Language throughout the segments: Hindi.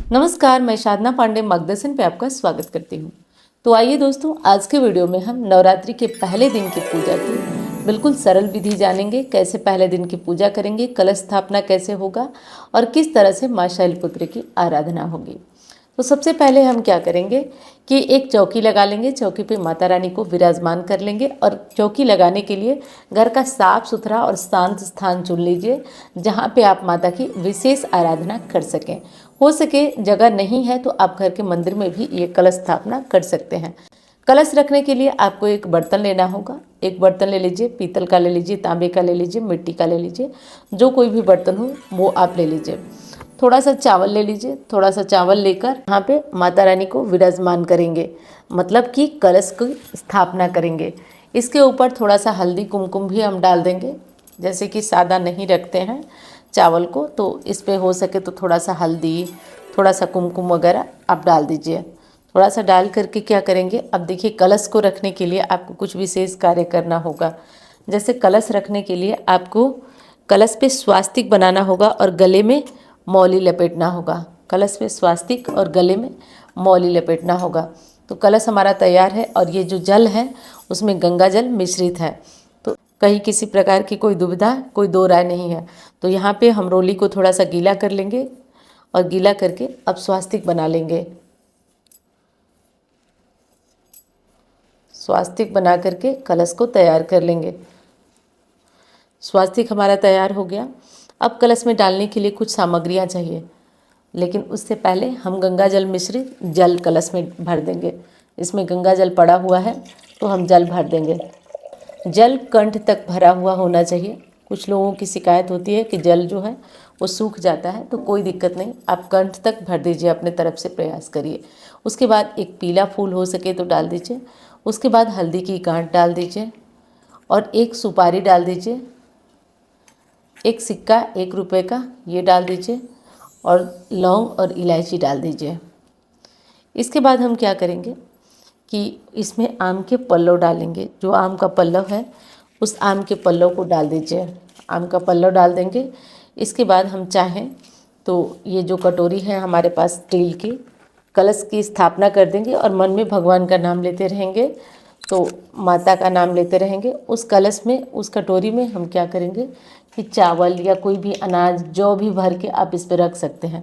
नमस्कार, मैं साधना पांडे मार्गदर्शन पे आपका स्वागत करती हूँ। तो आइए दोस्तों, आज के वीडियो में हम नवरात्रि के पहले दिन की पूजा की बिल्कुल सरल विधि जानेंगे। कैसे पहले दिन की पूजा करेंगे, कलश स्थापना कैसे होगा और किस तरह से माँ शैलपुत्री की आराधना होगी। तो सबसे पहले हम क्या करेंगे कि एक चौकी लगा लेंगे। चौकी पे माता रानी को विराजमान कर लेंगे और चौकी लगाने के लिए घर का साफ सुथरा और शांत स्थान चुन लीजिए, जहाँ पे आप माता की विशेष आराधना कर सकें। हो सके जगह नहीं है तो आप घर के मंदिर में भी ये कलश स्थापना कर सकते हैं। कलश रखने के लिए आपको एक बर्तन लेना होगा। एक बर्तन ले लीजिए, पीतल का ले लीजिए, तांबे का ले लीजिए, मिट्टी का ले लीजिए, जो कोई भी बर्तन हो वो आप ले लीजिए। थोड़ा सा चावल ले लीजिए। थोड़ा सा चावल लेकर यहाँ पे माता रानी को विराजमान करेंगे, मतलब कि कलश की स्थापना करेंगे। इसके ऊपर थोड़ा सा हल्दी कुमकुम भी हम डाल देंगे। जैसे कि सादा नहीं रखते हैं चावल को, तो इस पे हो सके तो थोड़ा सा हल्दी, थोड़ा सा कुमकुम वगैरह आप डाल दीजिए। थोड़ा सा डाल करके क्या करेंगे, अब देखिए कलश को रखने के लिए आपको कुछ विशेष कार्य करना होगा। जैसे कलश रखने के लिए आपको कलश पे स्वास्तिक बनाना होगा और गले में मौली लपेटना होगा। कलश पे स्वास्तिक और गले में मौली लपेटना होगा। तो कलश हमारा तैयार है और ये जो जल है उसमें गंगा जल मिश्रित है। तो कहीं किसी प्रकार की कोई दुविधा, कोई दो राय नहीं है। तो यहाँ पे हम रोली को थोड़ा सा गीला कर लेंगे और गीला करके अब स्वास्तिक बना लेंगे। स्वास्तिक बना करके कलश को तैयार कर लेंगे। स्वास्तिक हमारा तैयार हो गया। अब कलश में डालने के लिए कुछ सामग्रियाँ चाहिए, लेकिन उससे पहले हम गंगा जल मिश्रित जल कलश में भर देंगे। इसमें गंगा जल पड़ा हुआ है तो हम जल भर देंगे। जल कंठ तक भरा हुआ होना चाहिए। कुछ लोगों की शिकायत होती है कि जल जो है वो सूख जाता है, तो कोई दिक्कत नहीं, आप कंठ तक भर दीजिए, अपने तरफ से प्रयास करिए। उसके बाद एक पीला फूल हो सके तो डाल दीजिए। उसके बाद हल्दी की गांठ डाल दीजिए और एक सुपारी डाल दीजिए। एक सिक्का 1 रुपये का ये डाल दीजिए और लौंग और इलायची डाल दीजिए। इसके बाद हम क्या करेंगे कि इसमें आम के पल्लव डालेंगे। जो आम का पल्लव है उस आम के पल्लव को डाल दीजिए। आम का पल्लव डाल देंगे। इसके बाद हम चाहें तो ये जो कटोरी है हमारे पास स्टील की, कलश की स्थापना कर देंगे और मन में भगवान का नाम लेते रहेंगे। तो माता का नाम लेते रहेंगे। उस कलश में, उस कटोरी में हम क्या करेंगे कि चावल या कोई भी अनाज जो भी भर के आप इस पर रख सकते हैं।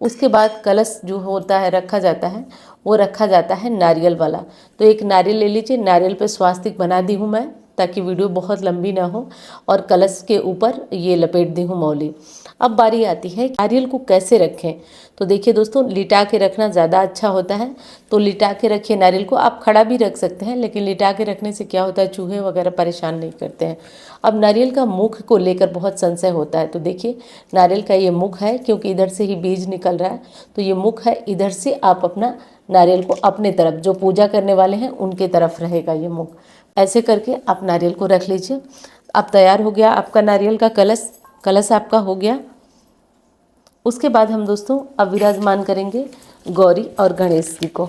उसके बाद कलश जो होता है रखा जाता है, वो रखा जाता है नारियल वाला। तो एक नारियल ले लीजिए। नारियल पे स्वास्तिक बना दी हूँ मैं, ताकि वीडियो बहुत लंबी ना हो, और कलश के ऊपर ये लपेट दी हूँ मौली। अब बारी आती है नारियल को कैसे रखें। तो देखिए दोस्तों, लिटा के रखना ज़्यादा अच्छा होता है। तो लिटा के रखिए नारियल को। आप खड़ा भी रख सकते हैं, लेकिन लिटा के रखने से क्या होता है, चूहे वगैरह परेशान नहीं करते हैं। अब नारियल का मुख को लेकर बहुत संशय होता है। तो देखिए नारियल का ये मुख है, क्योंकि इधर से ही बीज निकल रहा है, तो ये मुख है। इधर से आप अपना नारियल को अपने तरफ, जो पूजा करने वाले हैं उनके तरफ रहेगा ये मुख। ऐसे करके आप नारियल को रख लीजिए। अब तैयार हो गया आपका नारियल का कलश। कलश आपका हो गया। उसके बाद हम दोस्तों अब विराजमान करेंगे गौरी और गणेश जी को।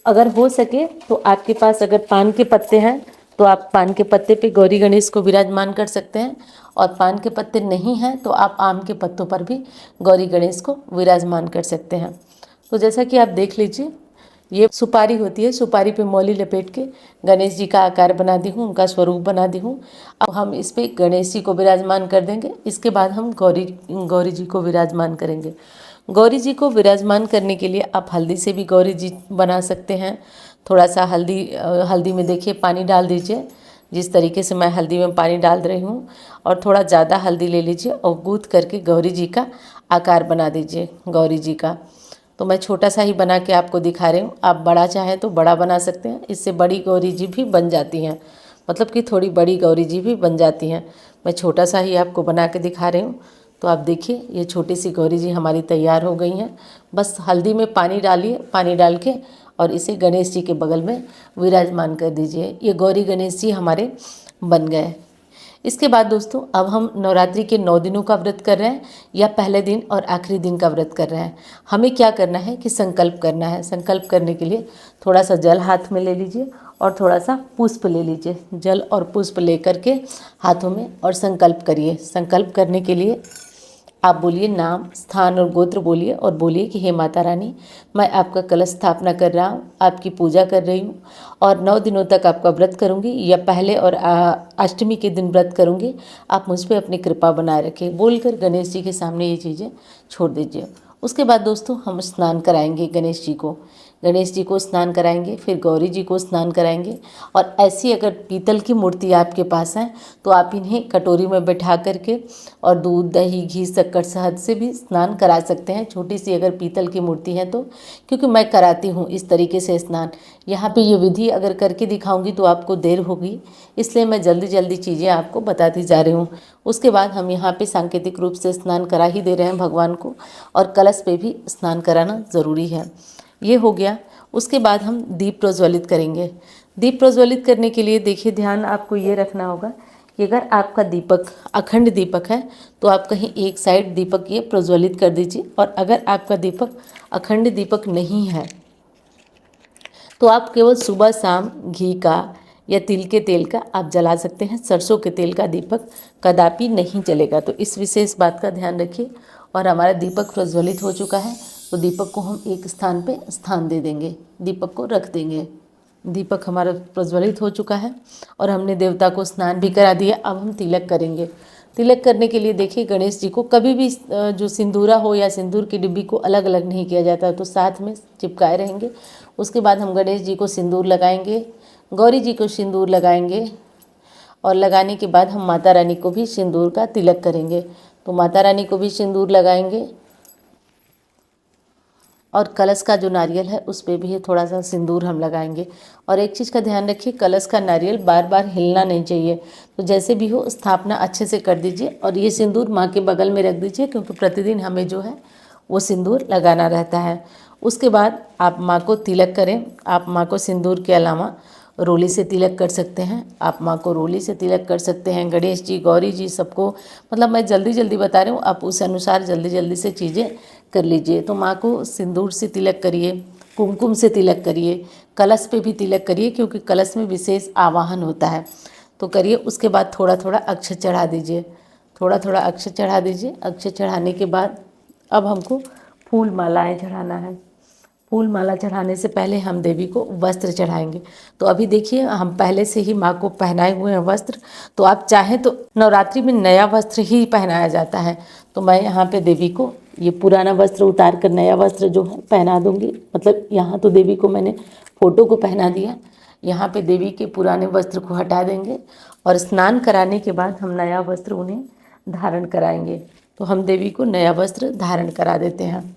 अगर हो सके तो आपके पास अगर पान के पत्ते हैं तो आप पान के पत्ते पे गौरी गणेश को विराजमान कर सकते हैं, और पान के पत्ते नहीं हैं तो आप आम के पत्तों पर भी गौरी गणेश को विराजमान कर सकते हैं। तो जैसा कि आप देख लीजिए, ये सुपारी होती है। सुपारी पे मौली लपेट के गणेश जी का आकार बना दी हूँ, उनका स्वरूप बना दी हूँ। अब हम इस पे गणेश जी को विराजमान कर देंगे। इसके बाद हम गौरी जी को विराजमान करेंगे। गौरी जी को विराजमान करने के लिए आप हल्दी से भी गौरी जी बना सकते हैं। थोड़ा सा हल्दी में देखिए पानी डाल दीजिए। जिस तरीके से मैं हल्दी में पानी डाल रही हूँ, और थोड़ा ज़्यादा हल्दी ले लीजिए और गूँथ करके गौरी जी का आकार बना दीजिए गौरी जी का। तो मैं छोटा सा ही बना के आपको दिखा रही हूँ। आप बड़ा चाहें तो बड़ा बना सकते हैं। इससे बड़ी गौरी जी भी बन जाती हैं, मतलब कि थोड़ी बड़ी गौरी जी भी बन जाती हैं। मैं छोटा सा ही आपको बना के दिखा रही हूँ। तो आप देखिए ये छोटी सी गौरी जी हमारी तैयार हो गई हैं। बस हल्दी में पानी डालिए, पानी डाल के और इसे गणेश जी के बगल में विराजमान कर दीजिए। ये गौरी गणेश जी हमारे बन गए। इसके बाद दोस्तों अब हम नवरात्रि के 9 दिनों का व्रत कर रहे हैं या पहले दिन और आखिरी दिन का व्रत कर रहे हैं। हमें क्या करना है कि संकल्प करना है। संकल्प करने के लिए थोड़ा सा जल हाथ में ले लीजिए और थोड़ा सा पुष्प ले लीजिए। जल और पुष्प लेकर के हाथों में और संकल्प करिए। संकल्प करने के लिए आप बोलिए नाम, स्थान और गोत्र बोलिए और बोलिए कि हे माता रानी, मैं आपका कलश स्थापना कर रहा हूँ, आपकी पूजा कर रही हूँ और 9 दिनों तक आपका व्रत करूँगी या पहले और अष्टमी के दिन व्रत करूँगी। आप मुझ पर अपनी कृपा बनाए रखें बोलकर गणेश जी के सामने ये चीज़ें छोड़ दीजिए। उसके बाद दोस्तों हम स्नान कराएंगे गणेश जी को। गणेश जी को स्नान कराएंगे, फिर गौरी जी को स्नान कराएंगे। और ऐसी अगर पीतल की मूर्ति आपके पास है तो आप इन्हें कटोरी में बैठा करके और दूध, दही, घी, शक्कर, शहद से भी स्नान करा सकते हैं, छोटी सी अगर पीतल की मूर्ति है तो। क्योंकि मैं कराती हूँ इस तरीके से स्नान। यहाँ पे ये विधि अगर करके दिखाऊंगी तो आपको देर होगी, इसलिए मैं जल्दी जल्दी चीज़ें आपको बताती जा रही हूँ। उसके बाद हम यहाँ पे सांकेतिक रूप से स्नान करा ही दे रहे हैं भगवान को, और कलश पे भी स्नान कराना ज़रूरी है। ये हो गया। उसके बाद हम दीप प्रज्वलित करेंगे। दीप प्रज्वलित करने के लिए देखिए ध्यान आपको ये रखना होगा कि अगर आपका दीपक अखंड दीपक है तो आप कहीं एक साइड दीपक ये प्रज्वलित कर दीजिए, और अगर आपका दीपक अखंड दीपक नहीं है तो आप केवल सुबह शाम घी का या तिल के तेल का आप जला सकते हैं। सरसों के तेल का दीपक कदापि नहीं जलेगा, तो इस विशेष बात का ध्यान रखिए। और हमारा दीपक प्रज्वलित हो चुका है तो दीपक को हम एक स्थान पे स्थान दे देंगे, दीपक को रख देंगे। दीपक हमारा प्रज्वलित हो चुका है और हमने देवता को स्नान भी करा दिया। अब हम तिलक करेंगे। तिलक करने के लिए देखिए गणेश जी को कभी भी जो सिंदूरा हो या सिंदूर की डिब्बी को अलग अलग नहीं किया जाता, तो साथ में चिपकाए रहेंगे। उसके बाद हम गणेश जी को सिंदूर लगाएंगे, गौरी जी को सिंदूर लगाएंगे, और लगाने के बाद हम माता रानी को भी सिंदूर का तिलक करेंगे। तो माता रानी को भी सिंदूर लगाएंगे और कलश का जो नारियल है उस पर भी थोड़ा सा सिंदूर हम लगाएंगे। और एक चीज़ का ध्यान रखिए, कलश का नारियल बार बार हिलना नहीं चाहिए। तो जैसे भी हो स्थापना अच्छे से कर दीजिए और ये सिंदूर माँ के बगल में रख दीजिए, क्योंकि प्रतिदिन हमें जो है वो सिंदूर लगाना रहता है। उसके बाद आप माँ को तिलक करें। आप माँ को सिंदूर के अलावा रोली से तिलक कर सकते हैं। आप माँ को रोली से तिलक कर सकते हैं, गणेश जी, गौरी जी, सबको। मतलब मैं जल्दी जल्दी बता रही हूँ, आप उस अनुसार जल्दी जल्दी से चीज़ें कर लीजिए। तो माँ को सिंदूर से तिलक करिए, कुमकुम से तिलक करिए, कलश पे भी तिलक करिए, क्योंकि कलश में विशेष आवाहन होता है, तो करिए। उसके बाद थोड़ा थोड़ा अक्षत चढ़ा दीजिए, थोड़ा थोड़ा अक्षत चढ़ा दीजिए। अक्षत चढ़ाने के बाद अब हमको फूल मालाएँ चढ़ाना है। फूल माला चढ़ाने से पहले हम देवी को वस्त्र चढ़ाएंगे। तो अभी देखिए हम पहले से ही माँ को पहनाए हुए हैं वस्त्र। तो आप चाहें तो नवरात्रि में नया वस्त्र ही पहनाया जाता है, तो मैं यहाँ पे देवी को ये पुराना वस्त्र उतार कर नया वस्त्र जो है पहना दूंगी। मतलब यहाँ तो देवी को मैंने फ़ोटो को पहना दिया, यहाँ पे देवी के पुराने वस्त्र को हटा देंगे और स्नान कराने के बाद हम नया वस्त्र उन्हें धारण कराएंगे। तो हम देवी को नया वस्त्र धारण करा देते हैं।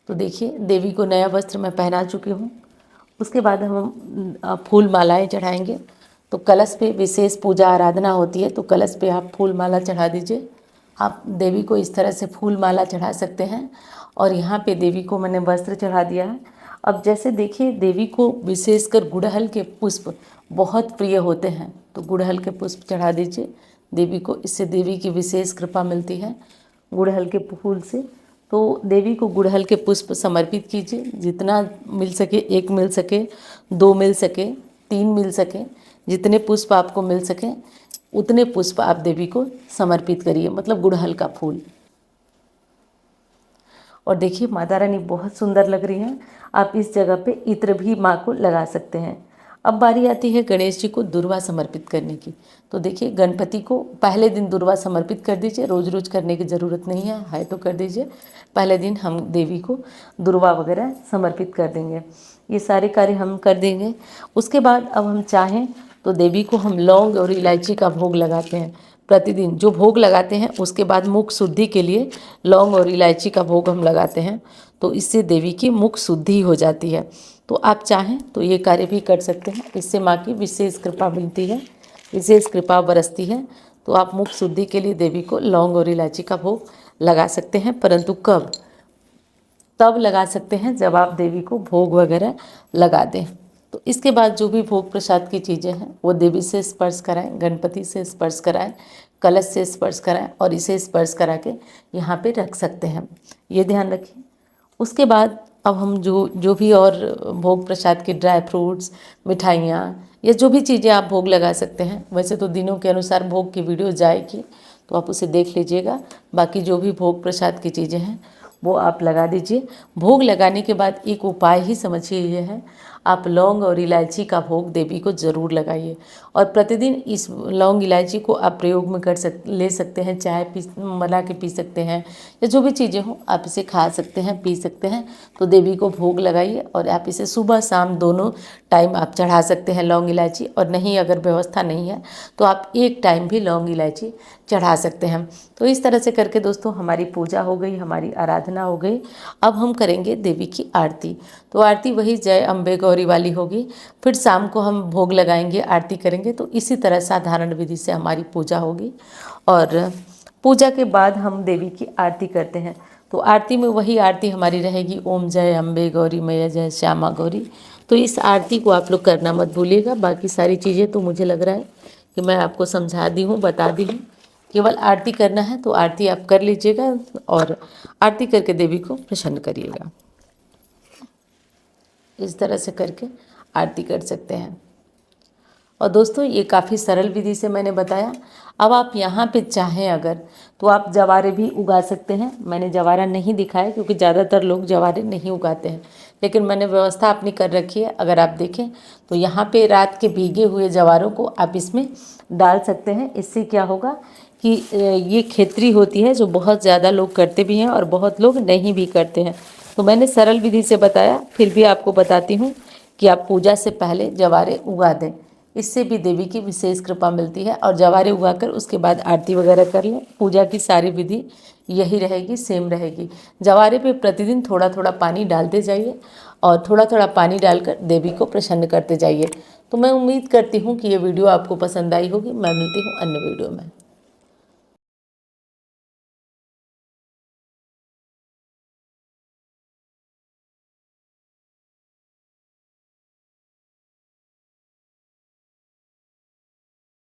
तो देखिए देवी को नया वस्त्र मैं पहना चुकी हूँ। उसके बाद हम फूल मालाएँ चढ़ाएंगे। तो कलश पे विशेष पूजा आराधना होती है, तो कलश पे आप फूल माला चढ़ा दीजिए। आप देवी को इस तरह से फूल माला चढ़ा सकते हैं। और यहाँ पे देवी को मैंने वस्त्र चढ़ा दिया है। अब जैसे देखिए देवी को विशेषकर गुड़हल के पुष्प बहुत प्रिय होते हैं, तो गुड़हल के पुष्प चढ़ा दीजिए देवी को। इससे देवी की विशेष कृपा मिलती है गुड़हल के फूल से। तो देवी को गुड़हल के पुष्प समर्पित कीजिए, जितना मिल सके, 1 मिल सके, 2 मिल सके, 3 मिल सके, जितने पुष्प आपको मिल सके उतने पुष्प आप देवी को समर्पित करिए, मतलब गुड़हल का फूल। और देखिए माता रानी बहुत सुंदर लग रही हैं। आप इस जगह पे इत्र भी माँ को लगा सकते हैं। अब बारी आती है गणेश जी को दुर्वा समर्पित करने की। तो देखिए गणपति को पहले दिन दुर्वा समर्पित कर दीजिए, रोज़ रोज़ करने की ज़रूरत नहीं है तो कर दीजिए। पहले दिन हम देवी को दुर्वा वगैरह समर्पित कर देंगे। ये सारे कार्य हम कर देंगे। उसके बाद अब हम चाहें तो देवी को हम लौंग और इलायची का भोग लगाते हैं। प्रतिदिन जो भोग लगाते हैं उसके बाद मुख शुद्धि के लिए लौंग और इलायची का भोग हम लगाते हैं, तो इससे देवी की मुख शुद्धि हो जाती है। तो आप चाहें तो ये कार्य भी कर सकते हैं, इससे माँ की विशेष कृपा मिलती है, विशेष कृपा बरसती है। तो आप मुख शुद्धि के लिए देवी को लौंग और इलायची का भोग लगा सकते हैं, परंतु कब? तब लगा सकते हैं जब आप देवी को भोग वगैरह लगा दें। तो इसके बाद जो भी भोग प्रसाद की चीज़ें हैं वो देवी से स्पर्श कराएं, गणपति से स्पर्श कराएं, कलश से स्पर्श कराएं और इसे स्पर्श करा के यहाँ पे रख सकते हैं, ये ध्यान रखिए। उसके बाद अब हम जो जो भी और भोग प्रसाद के ड्राई फ्रूट्स, मिठाइयाँ या जो भी चीज़ें आप भोग लगा सकते हैं, वैसे तो दिनों के अनुसार भोग की वीडियो जाएगी तो आप उसे देख लीजिएगा। बाकी जो भी भोग प्रसाद की चीज़ें हैं वो आप लगा दीजिए। भोग लगाने के बाद एक उपाय ही समझिए ये है, आप लौंग और इलायची का भोग देवी को ज़रूर लगाइए और प्रतिदिन इस लौंग इलायची को आप प्रयोग में ले सकते हैं। चाय बना के पी सकते हैं या जो भी चीज़ें हों आप इसे खा सकते हैं, पी सकते हैं। तो देवी को भोग लगाइए और आप इसे सुबह शाम दोनों टाइम आप चढ़ा सकते हैं लौंग इलायची, और नहीं अगर व्यवस्था नहीं है तो आप एक टाइम भी लौंग इलायची चढ़ा सकते हैं। तो इस तरह से करके दोस्तों हमारी पूजा हो गई, हमारी आराधना हो गई। अब हम करेंगे देवी की आरती। तो आरती वही जय अम्बे गौरी वाली होगी। फिर शाम को हम भोग लगाएंगे, आरती करेंगे। तो इसी तरह साधारण विधि से हमारी पूजा होगी और पूजा के बाद हम देवी की आरती करते हैं। तो आरती में वही आरती हमारी रहेगी, ओम जय अम्बे गौरी मैया जय श्यामा गौरी। तो इस आरती को आप लोग करना मत भूलिएगा। बाकी सारी चीज़ें तो मुझे लग रहा है कि मैं आपको समझा दी हूँ, बता दी हूँ। केवल आरती करना है तो आरती आप कर लीजिएगा और आरती करके देवी को प्रसन्न करिएगा। इस तरह से करके आरती कर सकते हैं। और दोस्तों ये काफ़ी सरल विधि से मैंने बताया। अब आप यहाँ पे चाहें अगर तो आप जवारे भी उगा सकते हैं। मैंने जवारा नहीं दिखाया क्योंकि ज़्यादातर लोग जवारे नहीं उगाते हैं, लेकिन मैंने व्यवस्था अपनी कर रखी है। अगर आप देखें तो यहाँ पे रात के भीगे हुए जवारों को आप इसमें डाल सकते हैं। इससे क्या होगा कि ये खेती होती है जो बहुत ज़्यादा लोग करते भी हैं और बहुत लोग नहीं भी करते हैं। तो मैंने सरल विधि से बताया, फिर भी आपको बताती हूँ कि आप पूजा से पहले जवारे उगा दें। इससे भी देवी की विशेष कृपा मिलती है। और जवारे उगाकर उसके बाद आरती वगैरह कर लें। पूजा की सारी विधि यही रहेगी, सेम रहेगी। जवारे पे प्रतिदिन थोड़ा थोड़ा पानी डालते जाइए और थोड़ा थोड़ा पानी डालकर देवी को प्रसन्न करते जाइए। तो मैं उम्मीद करती हूँ कि ये वीडियो आपको पसंद आई होगी। मैं मिलती हूँ अन्य वीडियो में।